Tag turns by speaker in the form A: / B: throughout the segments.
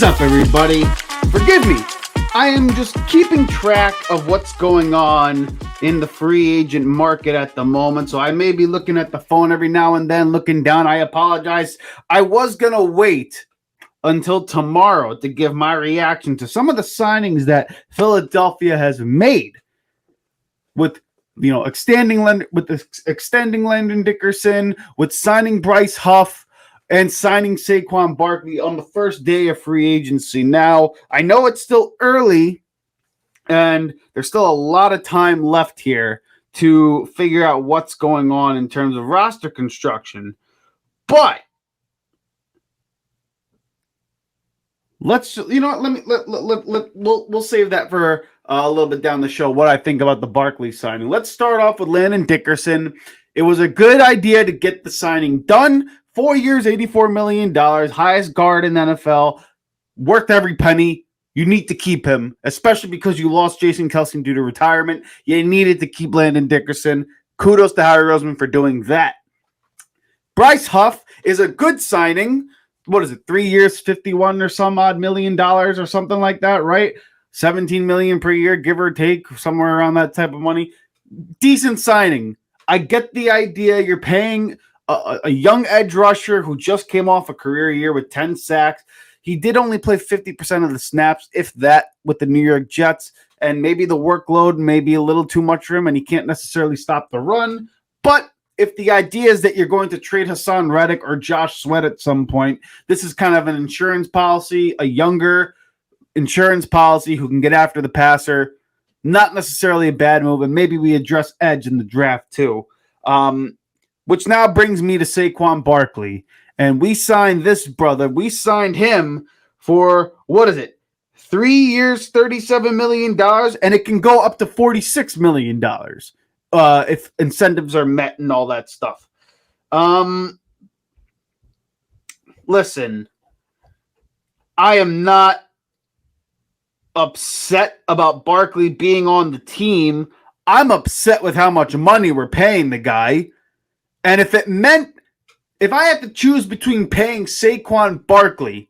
A: What's up, everybody? Forgive me. I am just keeping track of what's going on in the free agent market at the moment, so I may be looking at the phone every now and then, looking down. I apologize. I was going to wait until tomorrow to give my reaction to some of the signings that Philadelphia has made with extending Landon Dickerson, with signing Bryce Huff, and signing Saquon Barkley on the first day of free agency. Now, I know it's still early, and there's still a lot of time left here to figure out what's going on in terms of roster construction. But we'll save that for a little bit down the show, what I think about the Barkley signing. Let's start off with Landon Dickerson. It was a good idea to get the signing done. 4 years, $84 million, highest guard in the NFL, worth every penny. You need to keep him, especially because you lost Jason Kelce due to retirement. You needed to keep Landon Dickerson. Kudos to Howie Roseman for doing that. Bryce Huff is a good signing. What is it, 3 years, 51 or some odd $1 million or something like that, right? 17 million per year, give or take, somewhere around that type of money. Decent signing. I get the idea. You're paying a young edge rusher who just came off a career year with 10 sacks. He did only play 50% of the snaps, if that, with the New York Jets. And maybe the workload may be a little too much for him, and he can't necessarily stop the run. But if the idea is that you're going to trade Hassan Reddick or Josh Sweat at some point, this is kind of an insurance policy, a younger insurance policy who can get after the passer. Not necessarily a bad move, and maybe we address edge in the draft too. Which now brings me to Saquon Barkley. And we signed this brother. We signed him for, 3 years, $37 million, and it can go up to $46 million if incentives are met and all that stuff. Listen, I am not upset about Barkley being on the team. I'm upset with how much money we're paying the guy. And if I had to choose between paying Saquon Barkley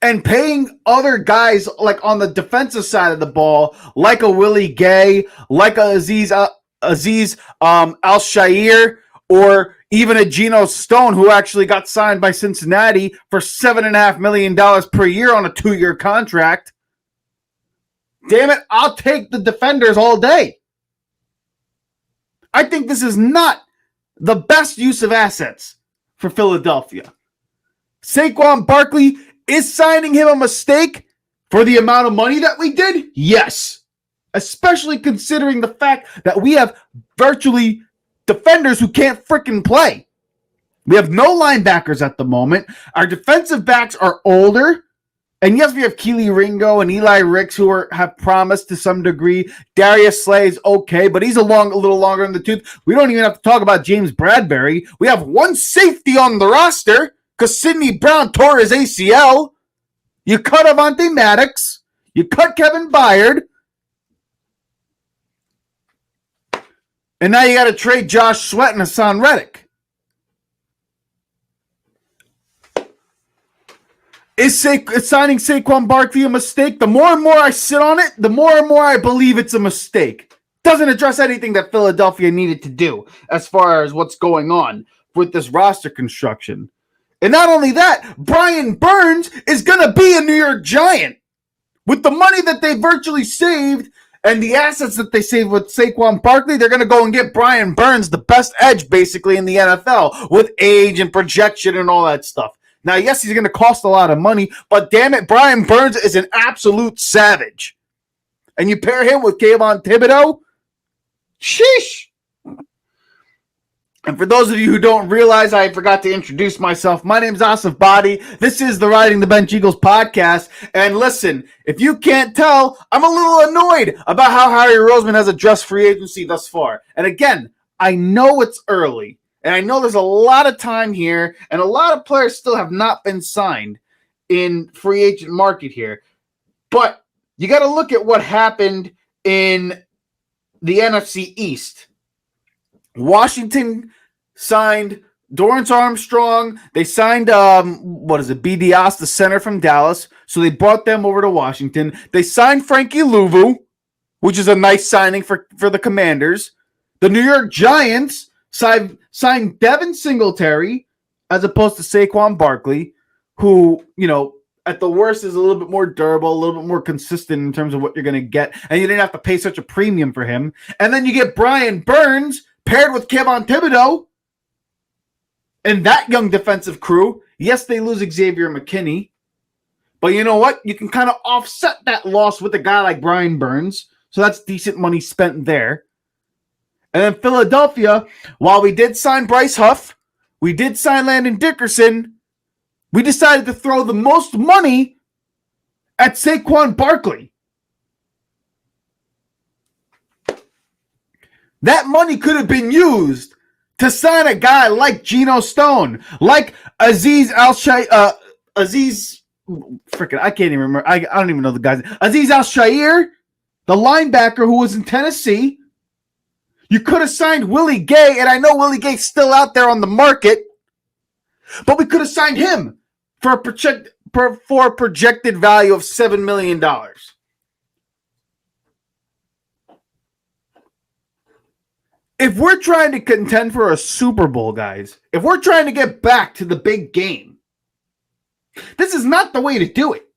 A: and paying other guys like on the defensive side of the ball, like a Willie Gay, like a Aziz Al-Shaair, or even a Geno Stone, who actually got signed by Cincinnati for $7.5 million per year on a 2-year contract, damn it, I'll take the defenders all day. I think this is not the best use of assets for Philadelphia. Saquon Barkley, is signing him a mistake for the amount of money that we did? Yes. Especially considering the fact that we have virtually defenders who can't freaking play. We have no linebackers at the moment. Our defensive backs are older. And yes, we have Keely Ringo and Eli Ricks who have promised to some degree. Darius Slay is okay, but he's a little longer in the tooth. We don't even have to talk about James Bradbury. We have one safety on the roster because Sidney Brown tore his ACL. You cut Avonte Maddox. You cut Kevin Byard. And now you got to trade Josh Sweat and Hassan Reddick. Is signing Saquon Barkley a mistake? The more and more I sit on it, the more and more I believe it's a mistake. Doesn't address anything that Philadelphia needed to do as far as what's going on with this roster construction. And not only that, Brian Burns is going to be a New York Giant. With the money that they virtually saved and the assets that they saved with Saquon Barkley, they're going to go and get Brian Burns, the best edge basically in the NFL, with age and projection and all that stuff. Now, yes, he's going to cost a lot of money, but damn it, Brian Burns is an absolute savage. And you pair him with Kayvon Thibodeau? Sheesh. And for those of you who don't realize, I forgot to introduce myself. My name's Asif Badi. This is the Riding the Bench Eagles podcast. And listen, if you can't tell, I'm a little annoyed about how Howie Roseman has addressed free agency thus far. And again, I know it's early. And I know there's a lot of time here, and a lot of players still have not been signed in free agent market here. But you got to look at what happened in the NFC East. Washington signed Dorrance Armstrong. They signed B. Diaz, the center from Dallas. So they brought them over to Washington. They signed Frankie Louvu, which is a nice signing for the Commanders. The New York Giants signed Devin Singletary as opposed to Saquon Barkley, who, at the worst is a little bit more durable, a little bit more consistent in terms of what you're going to get, and you didn't have to pay such a premium for him. And then you get Brian Burns paired with Kevon Thibodeau and that young defensive crew. Yes, they lose Xavier McKinney, but you know what? You can kind of offset that loss with a guy like Brian Burns, so that's decent money spent there. And then Philadelphia, while we did sign Bryce Huff, we did sign Landon Dickerson, we decided to throw the most money at Saquon Barkley. That money could have been used to sign a guy like Geno Stone, like Aziz Al-Shaair. I can't even remember. I don't even know the guy's name. Aziz Al-Shaair, the linebacker who was in Tennessee. You could have signed Willie Gay, and I know Willie Gay's still out there on the market, but we could have signed him for a projected value of $7 million. If we're trying to contend for a Super Bowl, guys, if we're trying to get back to the big game, this is not the way to do it.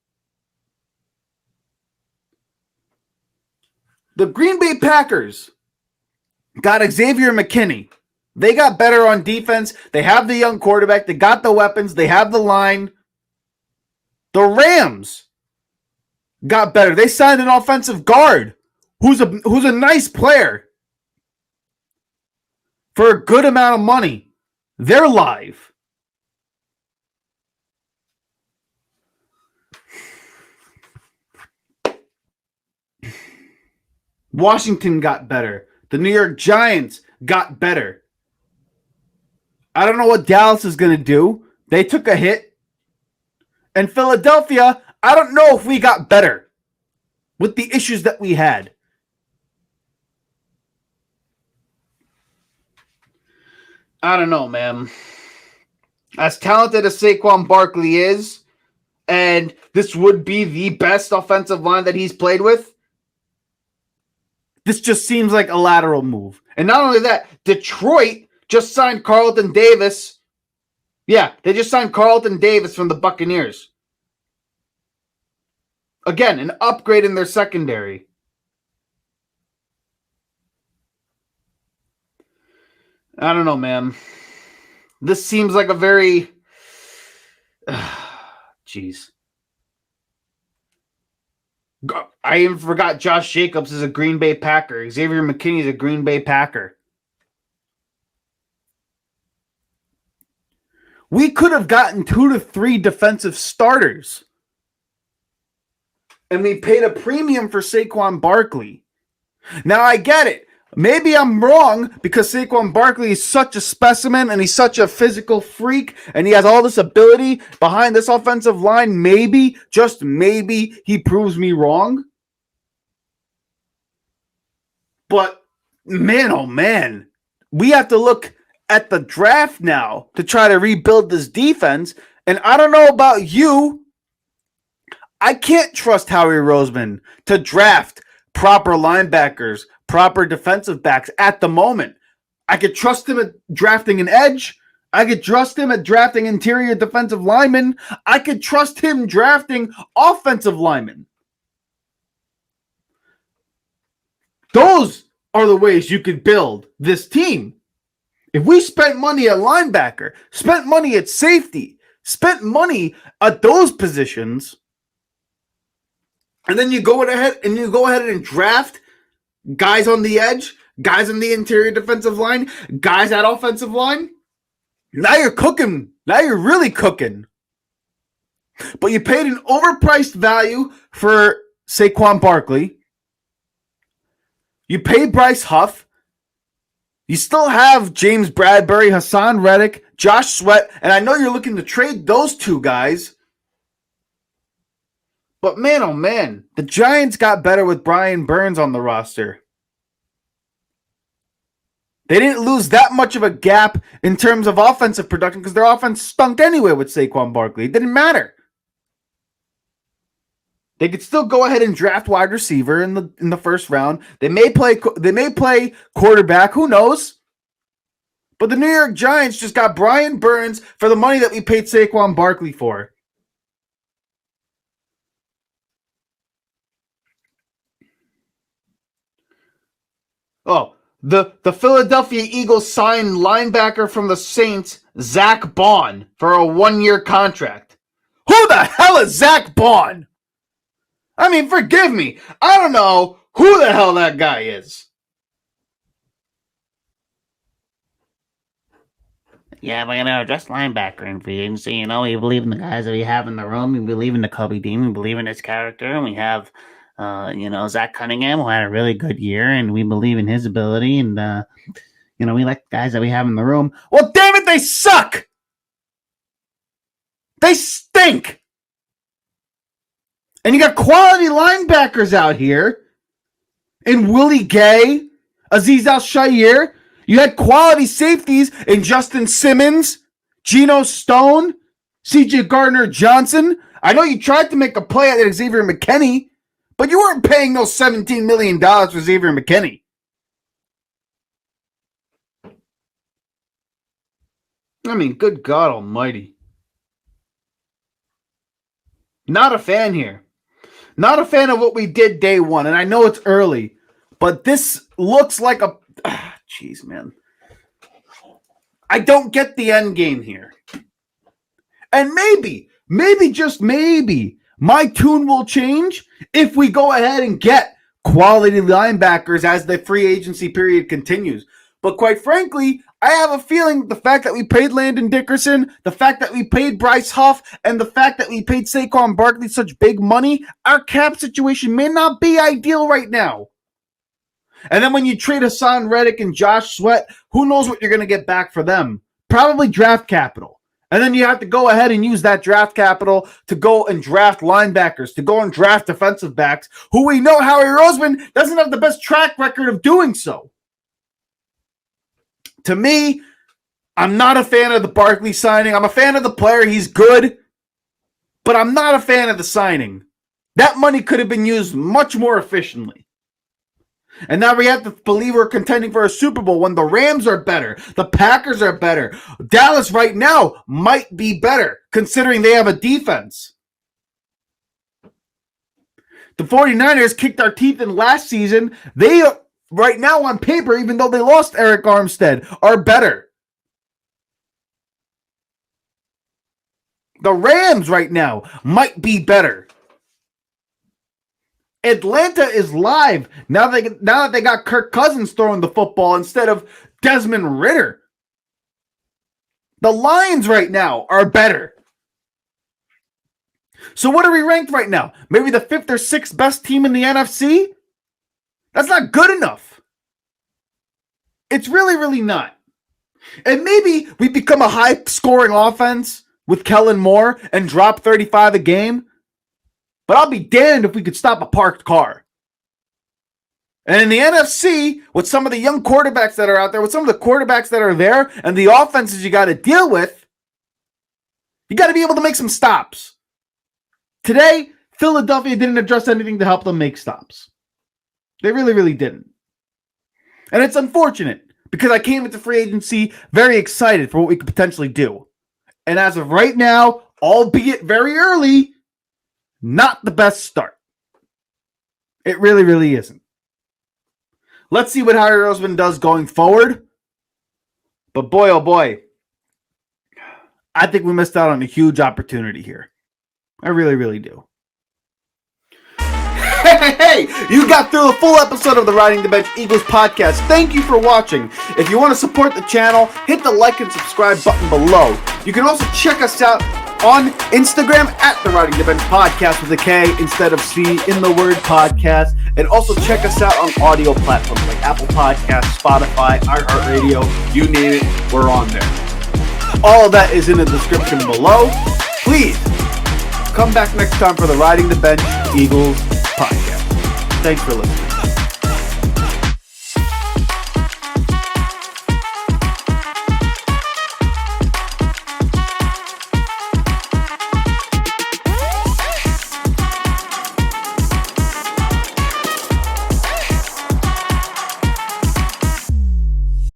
A: The Green Bay Packers got Xavier McKinney. They got better on defense. They have the young quarterback. They got the weapons. They have the line. The Rams got better. They signed an offensive guard who's a nice player for a good amount of money. They're live. Washington got better. The New York Giants got better. I don't know what Dallas is going to do. They took a hit. And Philadelphia, I don't know if we got better with the issues that we had. I don't know, man. As talented as Saquon Barkley is, and this would be the best offensive line that he's played with, this just seems like a lateral move. And not only that, Detroit just signed Carlton Davis. Yeah, they just signed Carlton Davis from the Buccaneers. Again, an upgrade in their secondary. I don't know, man. This seems like a very... Jeez. I even forgot Josh Jacobs is a Green Bay Packer. Xavier McKinney is a Green Bay Packer. We could have gotten 2 to 3 defensive starters. And we paid a premium for Saquon Barkley. Now, I get it. Maybe I'm wrong because Saquon Barkley is such a specimen and he's such a physical freak and he has all this ability behind this offensive line. Maybe, just maybe, he proves me wrong. But, man, oh man, we have to look at the draft now to try to rebuild this defense. And I don't know about you. I can't trust Howie Roseman to draft proper linebackers, proper defensive backs at the moment. I could trust him at drafting an edge. I could trust him at drafting interior defensive linemen. I could trust him drafting offensive linemen. Those are the ways you could build this team. If we spent money at linebacker, spent money at safety, spent money at those positions, and then you go ahead and draft guys on the edge, guys on the interior defensive line, guys at offensive line, now you're cooking. Now you're really cooking. But you paid an overpriced value for Saquon Barkley. You paid Bryce Huff. You still have James Bradbury, Hassan Reddick, Josh Sweat, and I know you're looking to trade those 2 guys. But man, oh man, the Giants got better with Brian Burns on the roster. They didn't lose that much of a gap in terms of offensive production because their offense stunk anyway with Saquon Barkley. It didn't matter. They could still go ahead and draft wide receiver in the first round. They may play quarterback. Who knows? But the New York Giants just got Brian Burns for the money that we paid Saquon Barkley for. Oh, the Philadelphia Eagles signed linebacker from the Saints, Zach Bond, for a 1-year contract. Who the hell is Zach Bond? I mean, forgive me. I don't know who the hell that guy is.
B: Yeah, we're going to address linebacker in free agency. We believe in the guys that we have in the room. We believe in the Kobe Dean. We believe in his character. And we have, Zach Cunningham, who had a really good year. And we believe in his ability. And, we like the guys that we have in the room.
A: Well, damn it, they suck. They stink. And you got quality linebackers out here in Willie Gay, Azeez Al-Shaair. You had quality safeties in Justin Simmons, Geno Stone, C.J. Gardner-Johnson. I know you tried to make a play at Xavier McKinney, but you weren't paying those $17 million for Xavier McKinney. I mean, good God almighty. Not a fan here. Not a fan of what we did day one, and I know it's early, but this looks like a... Jeez, man. I don't get the end game here. And maybe, just maybe, my tune will change if we go ahead and get quality linebackers as the free agency period continues. But quite frankly, I have a feeling the fact that we paid Landon Dickerson, the fact that we paid Bryce Huff, and the fact that we paid Saquon Barkley such big money, our cap situation may not be ideal right now. And then when you trade Hassan Reddick and Josh Sweat, who knows what you're going to get back for them? Probably draft capital. And then you have to go ahead and use that draft capital to go and draft linebackers, to go and draft defensive backs, who we know Howie Roseman doesn't have the best track record of doing so. To me, I'm not a fan of the Barkley signing. I'm a fan of the player. He's good. But I'm not a fan of the signing. That money could have been used much more efficiently. And now we have to believe we're contending for a Super Bowl when the Rams are better. The Packers are better. Dallas right now might be better, considering they have a defense. The 49ers kicked our teeth in last season. They, right now on paper, even though they lost Eric Armstead, are better. The Rams right now might be better. Atlanta is live now that they got Kirk Cousins throwing the football instead of Desmond Ridder. The Lions right now are better. So what are we ranked right now? Maybe the 5th or 6th best team in the NFC? That's not good enough. It's really, really not. And maybe we become a high-scoring offense with Kellen Moore and drop 35 a game. But I'll be damned if we could stop a parked car. And in the NFC, with some of the young quarterbacks that are out there, with some of the quarterbacks that are there, and the offenses you got to deal with, you got to be able to make some stops. Today, Philadelphia didn't address anything to help them make stops. They really, really didn't. And it's unfortunate, because I came into free agency very excited for what we could potentially do. And as of right now, albeit very early, not the best start. It really, really isn't. Let's see what Howie Roseman does going forward. But boy, oh boy, I think we missed out on a huge opportunity here. I really, really do. Hey, you got through the full episode of the Riding the Bench Eagles podcast. Thank you for watching. If you want to support the channel, hit the like and subscribe button below. You can also check us out on Instagram at the Riding the Bench podcast with a K instead of C in the word podcast. And also check us out on audio platforms like Apple Podcasts, Spotify, iHeartRadio, you name it, we're on there. All of that is in the description below. Please come back next time for the Riding the Bench Eagles podcast. Thanks for listening.